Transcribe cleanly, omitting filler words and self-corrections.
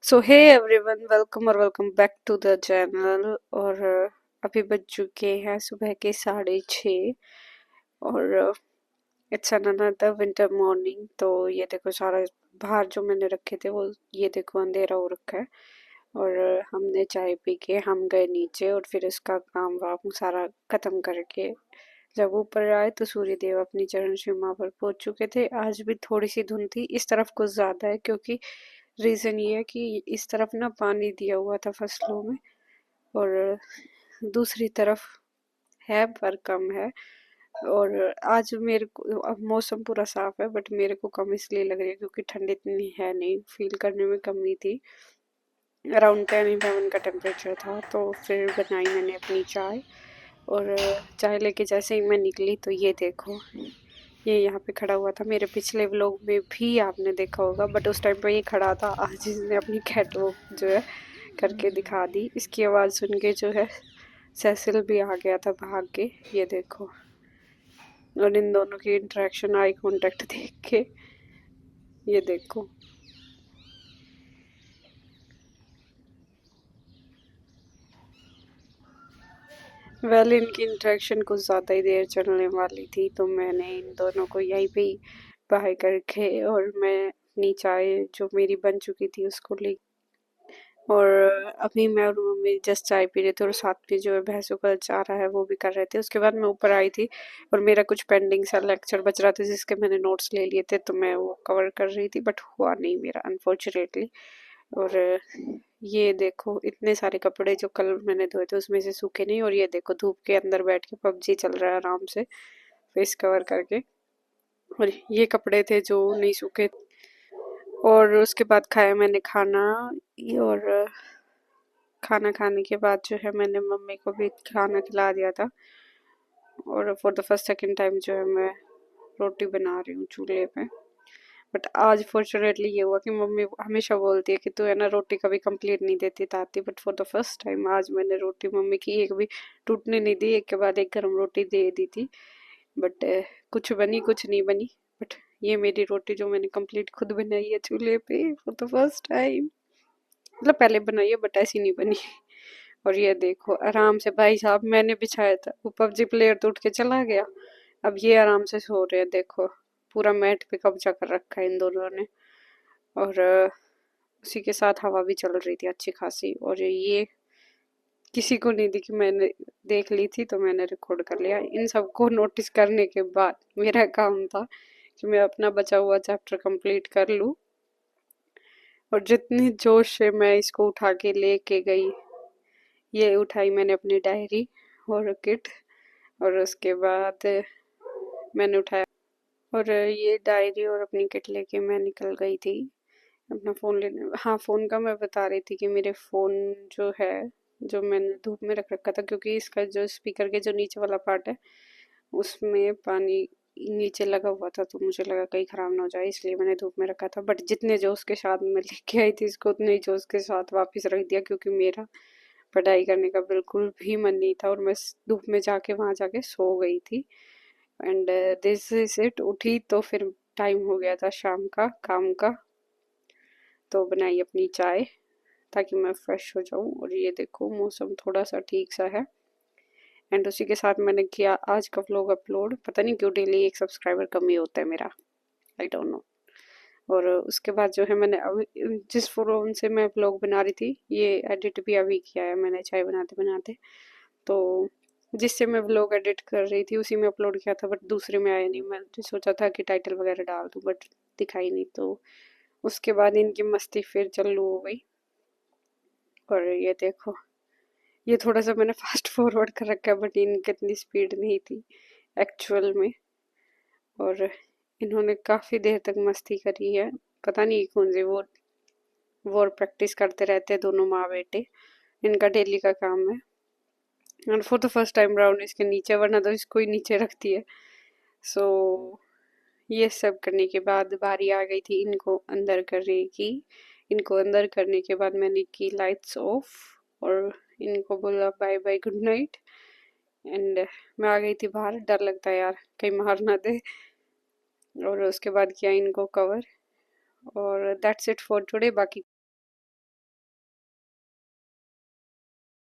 So hey everyone, welcome back to the channel. और अभी बज चुके हैं सुबह के 6:30 और इट्स अनदर विंटर मॉर्निंग। तो ये देखो सारा बाहर जो मैंने रखे थे वो ये देखो अंधेरा हो रखा है। और हमने चाय पी के हम गए नीचे और फिर इसका काम वाम सारा खत्म करके जब ऊपर आए तो सूर्य देव अपनी चरण सीमा पर पहुंच चुके थे। आज भी थोड़ी सी धुंध थी, इस तरफ कुछ ज्यादा है क्योंकि रीजन ये है कि इस तरफ ना पानी दिया हुआ था फसलों में और दूसरी तरफ है पर कम है। और आज मेरे को अब मौसम पूरा साफ है बट मेरे को कम इसलिए लग रही है क्योंकि ठंड इतनी है नहीं, फील करने में कमी थी। अराउंड 10-11 का टेम्परेचर था। तो फिर बनाई मैंने अपनी चाय और चाय लेके जैसे ही मैं निकली तो ये देखो ये यहाँ पे खड़ा हुआ था। मेरे पिछले व्लॉग में भी आपने देखा होगा बट उस टाइम पे ये खड़ा था। आज इसने अपनी कैट वॉक जो है करके दिखा दी। इसकी आवाज़ सुन के जो है सेसिल भी आ गया था भाग के, ये देखो। और इन दोनों की इंटरेक्शन, आई कांटेक्ट देख के ये देखो। वेल इनकी इंटरेक्शन कुछ ज़्यादा ही देर चलने वाली थी तो मैंने इन दोनों को यहीं पे ही बाय करके और मैं अपनी चाय जो मेरी बन चुकी थी उसको ली। और अभी मैं और मम्मी जस्ट चाय पी रहे थे और साथ में जो है भैंसों का चारा है वो भी कर रहे थे। उसके बाद मैं ऊपर आई थी और मेरा कुछ पेंडिंग सा लेक्चर बच रहा था जिसके मैंने नोट्स ले लिए थे तो मैं वो कवर कर रही थी बट हुआ नहीं मेरा अनफॉर्चुनेटली। और ये देखो इतने सारे कपड़े जो कल मैंने धोए थे उसमें से सूखे नहीं। और ये देखो धूप के अंदर बैठ के पबजी चल रहा है आराम से फेस कवर करके। और ये कपड़े थे जो नहीं सूखे। और उसके बाद खाया मैंने खाना। और खाना खाने के बाद जो है मैंने मम्मी को भी खाना खिला दिया था। और for the first second time जो है मैं रोटी बना रही हूँ चूल्हे पे। बट आज फॉर्चुनेटली ये हुआ कि मम्मी हमेशा बोलती है कि तू है ना रोटी कभी कंप्लीट नहीं देती ताती, but for the first time आज मैंने रोटी मम्मी की एक भी टूटने नहीं दी। एक के बाद एक गर्म रोटी दे दी थी बट कुछ बनी कुछ नहीं बनी। बट ये मेरी रोटी जो मैंने कंप्लीट खुद बनाई है चूल्हे पे फॉर द फर्स्ट टाइम। मतलब पहले बनाई है बट ऐसी नहीं बनी। और ये देखो आराम से भाई साहब मैंने बिछाया था वो पबजी प्लेयर तो उठ के चला गया। अब ये आराम से सो रहे हैं देखो। पूरा मैट पे कब्जा कर रखा है इन दोनों ने। और उसी के साथ हवा भी चल रही थी अच्छी खासी। और ये किसी को नहीं दिखी, मैंने देख ली थी तो मैंने रिकॉर्ड कर लिया। इन सबको नोटिस करने के बाद मेरा काम था कि मैं अपना बचा हुआ चैप्टर कंप्लीट कर लूँ। और जितनी जोश से मैं इसको उठा के लेके गई, ये उठाई मैंने अपनी डायरी और किट। और उसके बाद मैंने उठाया और ये डायरी और अपनी किट लेके मैं निकल गई थी अपना फ़ोन लेने। हाँ, फ़ोन का मैं बता रही थी कि मेरे फ़ोन जो है जो मैंने धूप में रख रखा था क्योंकि इसका जो स्पीकर के जो नीचे वाला पार्ट है उसमें पानी नीचे लगा हुआ था तो मुझे लगा कहीं ख़राब ना हो जाए इसलिए मैंने धूप में रखा था। बट जितने जोश के साथ मैं लेके आई थी इसको उतने ही जोश के साथ वापस रख दिया क्योंकि मेरा पढ़ाई करने का बिल्कुल भी मन नहीं था और मैं धूप में जाके वहाँ जाके सो गई थी। And this is it. उठी तो फिर टाइम हो गया था शाम का काम का, तो बनाई अपनी चाय ताकि मैं फ्रेश हो जाऊं। और ये देखो मौसम थोड़ा सा ठीक सा है। एंड उसी के साथ मैंने किया आज का व्लॉग अपलोड। पता नहीं क्यों डेली एक सब्सक्राइबर कम ही होता है मेरा, आई डोंट नो। और उसके बाद जो है मैंने अभी जिस फ़ोन से मैं व्लॉग बना रही थी ये एडिट भी अभी किया है मैंने चाय बनाते बनाते। तो जिससे मैं व्लॉग एडिट कर रही थी उसी में अपलोड किया था बट दूसरे में आया नहीं। मैंने सोचा था कि टाइटल वगैरह डाल दूँ बट दिखाई नहीं। तो उसके बाद इनकी मस्ती फिर चालू हो गई। और ये देखो ये थोड़ा सा मैंने फास्ट फॉरवर्ड कर रखा है बट इनकी इतनी स्पीड नहीं थी एक्चुअल में। और इन्होंने काफ़ी देर तक मस्ती करी है। पता नहीं कौन सी वो प्रैक्टिस करते रहते हैं दोनों माँ बेटे। इनका डेली का काम है। और for the first time round इसके नीचे, वरना तो इसको ही नीचे रखती है। सो ये सब करने के बाद बारी आ गई थी इनको अंदर करने की। इनको अंदर करने के बाद मैंने की लाइट्स ऑफ और इनको बोला bye bye good night. And मैं आ गई थी बाहर, डर लगता है यार कहीं मार ना दे। और उसके बाद किया इनको कवर। और दैट्स इट फॉर टुडे। बाकी